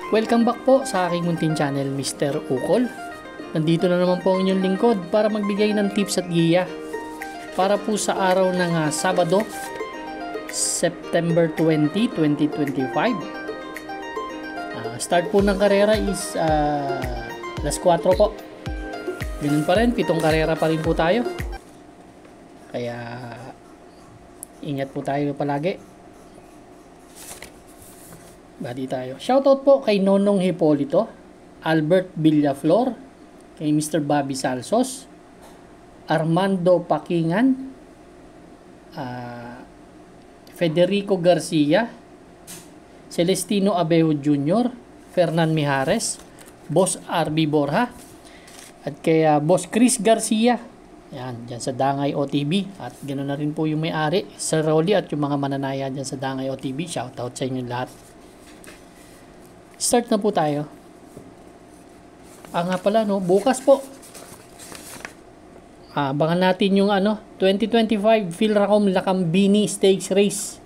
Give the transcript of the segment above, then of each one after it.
Welcome back po sa aking munting channel, Mr. Ukol. Nandito na naman po ang inyong lingkod para magbigay ng tips at giya para po sa araw ng Sabado, September 20, 2025. Start po ng karera is alas 4 po. Ganun pa rin, 7 karera pa rin po tayo. Kaya ingat po tayo palagi. Bati tayo. Shoutout po kay Nonong Hipolito, Albert Villaflor, kay Mr. Bobby Salsos, Armando Pakingan, Federico Garcia, Celestino Abejo Jr., Fernan Mijares, Boss RB Borja, at kay Boss Chris Garcia. Yan, dyan sa Dangay OTB. At ganoon na rin po yung may-ari, Sir Rolly, at yung mga mananaya dyan sa Dangay OTB. Shoutout sa inyo lahat. Start na po tayo. Nga pala, no, bukas po. Abangan natin yung 2025 Philracom Lakambini Stakes Race.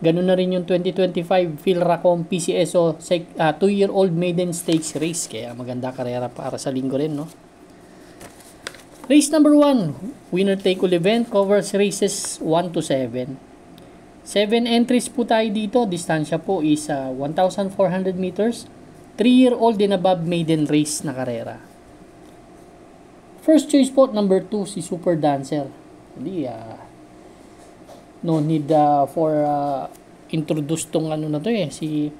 Ganun na rin yung 2025 Philracom PCSO 2-year-old maiden stakes race. Kaya maganda karera para sa linggo rin, no? Race number 1, winner take all event, covers races 1 to 7. 7 entries po tayo dito. Distansya po is 1,400 meters. 3-year-old and above maiden race na karera. First choice po, number 2, si Super Dancer. Hindi, no need for introduce tong na to si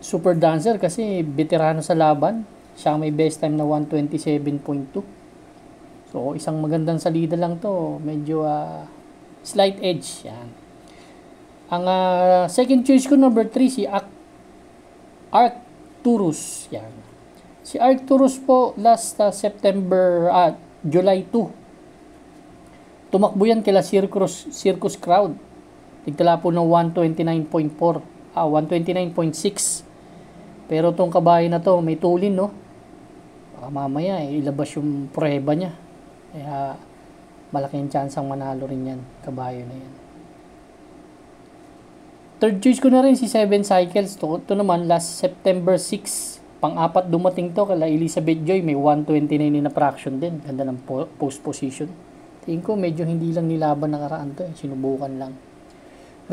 Super Dancer kasi veterano sa laban. Siya may best time na 127.2. So, isang magandang salida lang to. Medyo slight edge. Yan. Ang second choice ko, number 3, si Arcturus. Yan. Si Arcturus po, last July 2. Tumakbo yan kila Circus Crowd. Tigtala po ng 129.4. 129.6. Pero tong kabayo na to, may tulin, no? Baka mamaya, ilabas yung prueba niya. Kaya, malaking chance ang manalo rin yan, kabayo na yan. Third choice ko na rin si 7 Cycles. Ito naman last September 6. Pang-apat dumating to kala Elizabeth Joy. May 129 na fraction din. Ganda ng post position. Tingin ko medyo hindi lang nilaban nakaraan to. Sinubukan lang.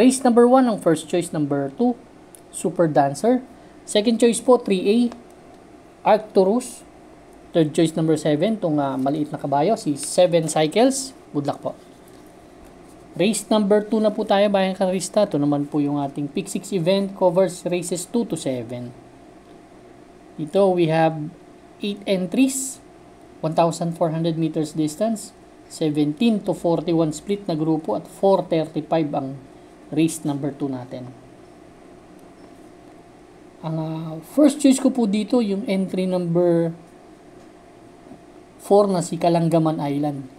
Race number 1 ang first choice, number 2. Super Dancer. Second choice po 3A. Arcturus. Third choice number 7. Itong maliit na kabayo. Si 7 Cycles. Good luck po. Race number 2 na po tayo, bayang karista. Ito naman po yung ating Pick 6 event, covers races 2 to 7. Dito we have 8 entries, 1,400 meters distance, 17 to 41 split na grupo, at 4:35 ang race number 2 natin. Ang first choice ko po dito, yung entry number 4 na si Kalangaman Island.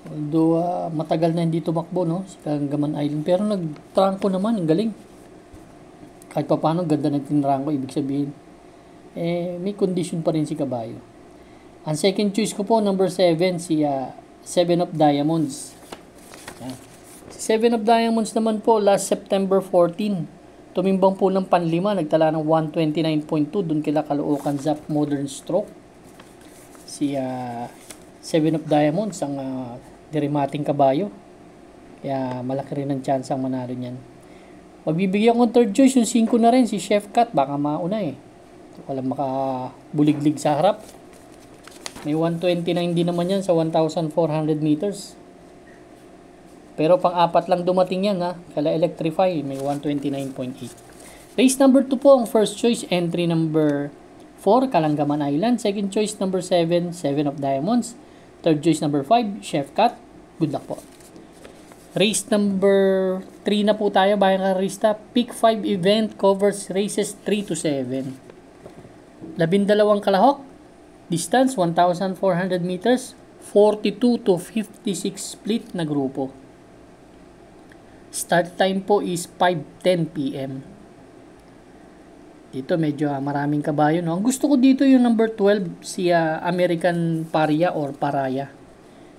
Although matagal na hindi tumakbo, no, si Kalangaman Island, pero nagtrangko naman, ang galing. Kahit pa paano ganda nagtinrangko, ibig sabihin may condition pa rin si kabayo. Ang second choice ko po, number 7, si 7 of Diamonds. Yan. Si 7 of Diamonds naman po, last September 14, tumimbang po ng panlima, nagtala ng 129.2 dun kila Caloocan Zap Modern Stroke. Si 7 of Diamonds ang derimating kabayo. Kaya malaki rin ang chance ang manalo niyan. Magbibigyan ko ng third choice, yung 5 na rin, si Chef Cat. Baka mauna walang makabuliglig sa harap. May 129 din naman yan sa 1,400 meters. Pero pang-apat lang dumating yan, kala Electrify, may 129.8. Race number 2 po ang first choice, entry number 4, Kalangaman Island. Second choice, number 7, 7 of Diamonds. Third choice, number 5, Chef Cat. Good luck po. Race number 3 na po tayo, bayang karista. Pick 5 event, covers races 3 to 7. 12 kalahok. Distance, 1,400 meters. 42 to 56 split na grupo. Start time po is 5:10 p.m. Dito medyo maraming kabayo, no? Ang gusto ko dito yung number 12, si American Paria or Paraya.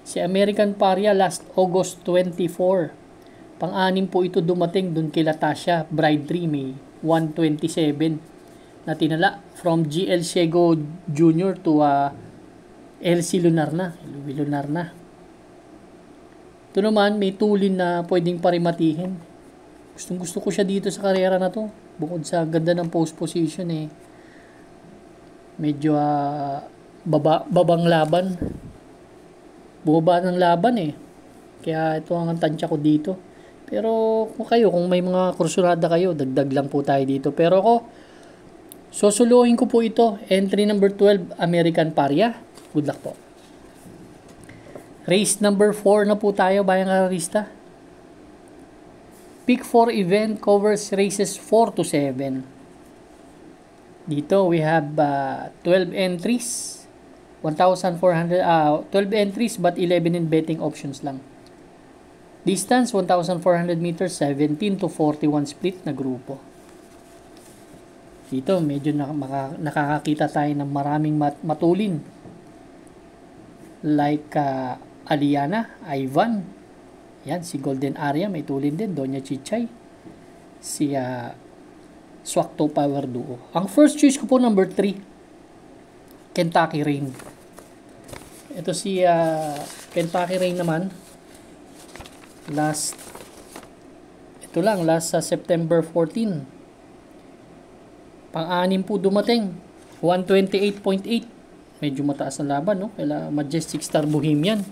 Si American Paria last August 24. Pang-anim po ito dumating dun kila Tasha Bride 3, may 127 na tinala from GL Ciego Jr. to LC Lunarna. Ito naman, may tulin na pwedeng parimatihin. Gustong gusto ko siya dito sa karera na to. Bukod sa ganda ng post position medyo babang laban. Bumaba ng laban Kaya ito ang tansya ko dito. Pero kung may mga kursunada kayo, dagdag lang po tayo dito. Pero ako, susuluhin ko po ito. Entry number 12, American Paria. Good luck po. Race number 4 na po tayo, bayang karista. Pick 4 event covers races 4 to 7. Dito we have 12 entries. 1,400 12 entries but 11 in betting options lang. Distance 1,400 meters, 17 to 41 split na grupo. Dito medyo nakakakita tayo ng maraming matulin. Like Aliana, Ivan. Yan, si Golden Aria, may tulin din. Doña Chichay. Si Swakto Power Duo. Ang first choice ko po, number 3. Kentucky Rain. Ito si Kentucky Rain naman. Last sa September 14. Pang-anim po dumating. 128.8. Medyo mataas na laban, no? Kaila Majestic Star Bohemian.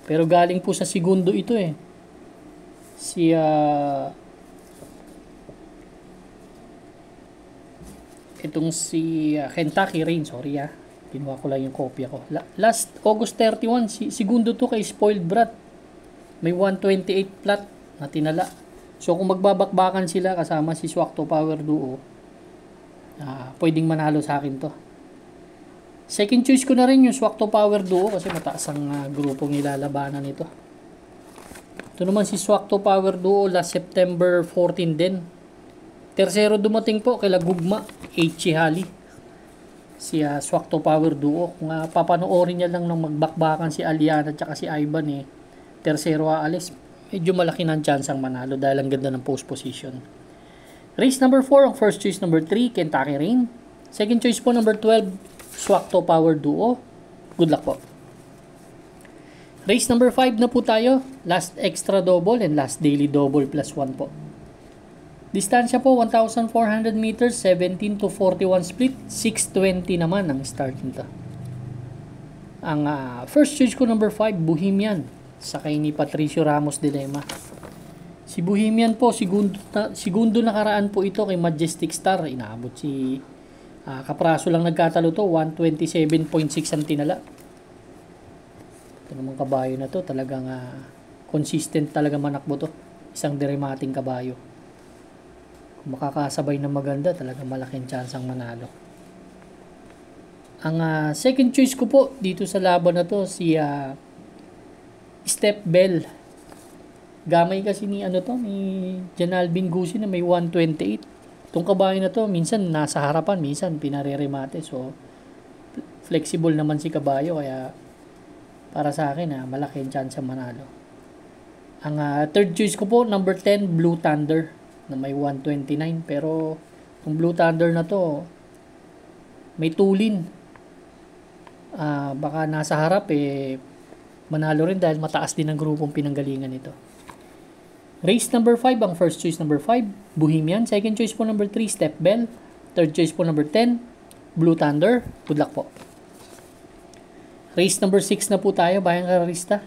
Pero galing po sa segundo ito Si itong si Kentucky Rain, sorry Kinuha ko lang yung kopya ko. Last August 31, segundo to kay Spoiled Brat. May 128 flat na tinala. So kung magbabakbakan sila kasama si Swakto Power Duo, pwedeng manalo sa akin to. Second choice ko na rin yung Swakto Power Duo kasi mataas ang grupong nilalabanan nito. Ito naman si Swakto Power Duo last September 14 din. Tersero dumating po kay Gugma, H. Hali. Si Swakto Power Duo. Kung papanoorin niya lang ng magbakbakan si Aliana at si Ivan tersero aalis. Medyo malaki ng chance ang manalo dahil ang ganda ng post position. Race number 4, ang first choice number 3, Kentucky Rain. Second choice po number 12, Swakto Power Duo. Good luck po. Race number 5 na po tayo. Last extra double and last daily double plus 1 po. Distansya po 1,400 meters, 17 to 41 split, 620 naman ang start nito. Ang first choice ko number 5, Bohemian. Sakay ni Patricio Ramos Dilema. Si Bohemian po, segundo nakaraan po ito kay Majestic Star. Inaabot si Kapraso lang nagkatalo to, 127.6 ang tinala. Ito naman kabayo na to, talagang consistent talaga manakbo to. Isang deremating kabayo. Kung makakasabay na maganda, talagang malaking chance ang manalo. Ang second choice ko po dito sa laban na to, si Step Bell. Gamay kasi ni Jan Alvin Gusi na may 128. Itong kabayo na to, minsan nasa harapan, minsan pinareremate. So, flexible naman si kabayo. Kaya, para sa akin, malaki ang chance manalo. Ang third choice ko po, number 10, Blue Thunder, na may 129. Pero, yung Blue Thunder na to, may tulin. Baka nasa harap, manalo rin dahil mataas din ang grupong pinanggalingan nito. Race number 5, ang first choice number 5, Bohemian. Second choice po number 3, Step Bell. Third choice po number 10, Blue Thunder. Good luck po. Race number 6 na po tayo, bayang karista.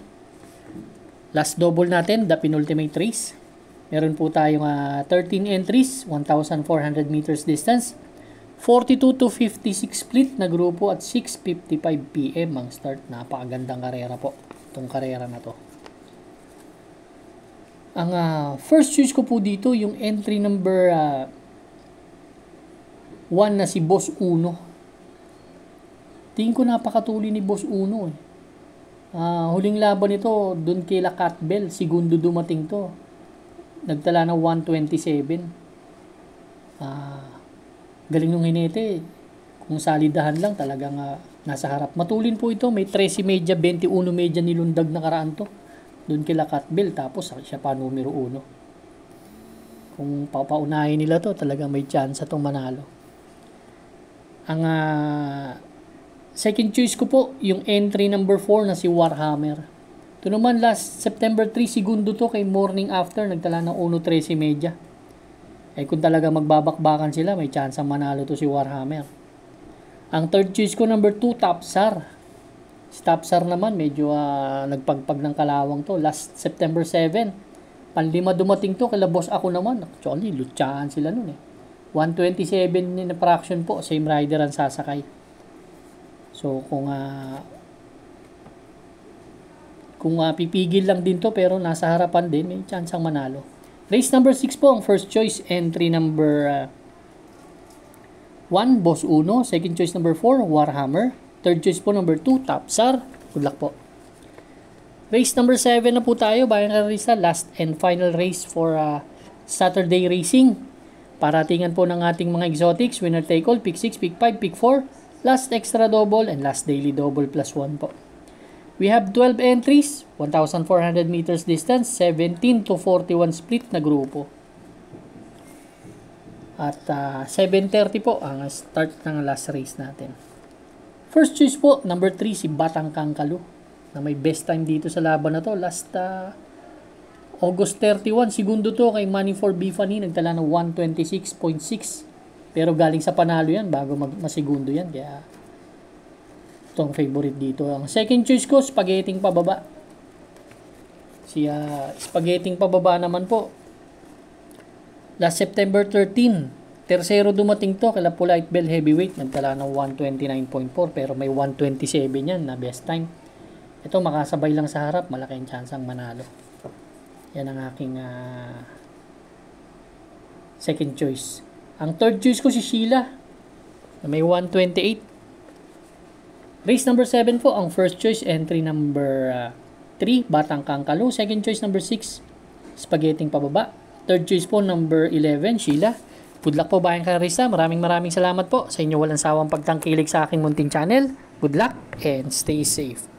Last double natin, the penultimate race. Meron po tayong 13 entries, 1,400 meters distance. 42 to 56 split na grupo at 6:55 PM ang start. Napakagandang karera po, itong karera na to. Ang first choice ko po dito, yung entry number 1 na si Boss Uno. Tingin ko napakatuloy ni Boss Uno. Huling laban nito, dun kay Cat Bell, segundo dumating to. Nagtala ng 127. Galing nung hinete. Kung salidahan lang, talagang nasa harap. Matulin po ito, may 13 medya, 21 medya nilundag na karaan to. Doon kila Cat Bell, tapos siya pa numero 1. Kung papaunahin nila to, talagang may chance itong manalo. Ang second choice ko po, yung entry number 4 na si Warhammer. Ito naman last September 3, segundo to kay Morning After, nagtala ng 1.13 kung talaga magbabakbakan sila, may chance ang manalo to si Warhammer. Ang third choice ko, number 2, Tapsar. Si Tapsar naman, medyo nagpagpag ng kalawang to. Last September 7, panlima dumating to, kala boss ako naman. Actually, lutsahan sila nun 127 na fraction po, same rider ang sasakay. So, kung pipigil lang din to, pero nasa harapan din, may chance ang manalo. Race number 6 po, ang first choice, entry number 1, Boss Uno. Second choice number 4, Warhammer. Third choice po, number 2, Tapsar. Good luck po. Race number 7 na po tayo, Bayan Carrerista, last and final race for Saturday racing. Paratingan po ng ating mga exotics, winner take all, pick 6, pick 5, pick 4, last extra double, and last daily double plus 1 po. We have 12 entries, 1,400 meters distance, 17 to 41 split na grupo. At 7:30 po ang start ng last race natin. First choice po, number 3, si Batang Kangkalu, na may best time dito sa laban na to. Last August 31, segundo to kay Money for Bifani, nagtala ng 126.6. Pero galing sa panalo yan, bago masigundo yan. Kaya itong favorite dito. Ang second choice ko, Spaghetting Pababa. Si Spaghetting Pababa naman po. Last September 13, tercero dumating to, kala Polite Bell Heavyweight, nagtala ng 129.4, pero may 127 yan na best time. Ito, makasabay lang sa harap, malaking chance ang manalo. Yan ang aking second choice. Ang third choice ko si Sheila, na may 128. Race number 7 po, ang first choice, entry number 3, Batang Kangkalu. Second choice, number 6, Spaghetting Pababa. Third choice po, number 11, Sheila. Good luck po, Bayan Carrerista. Maraming salamat po sa inyo walang sawang pagtangkilik sa aking munting channel. Good luck and stay safe.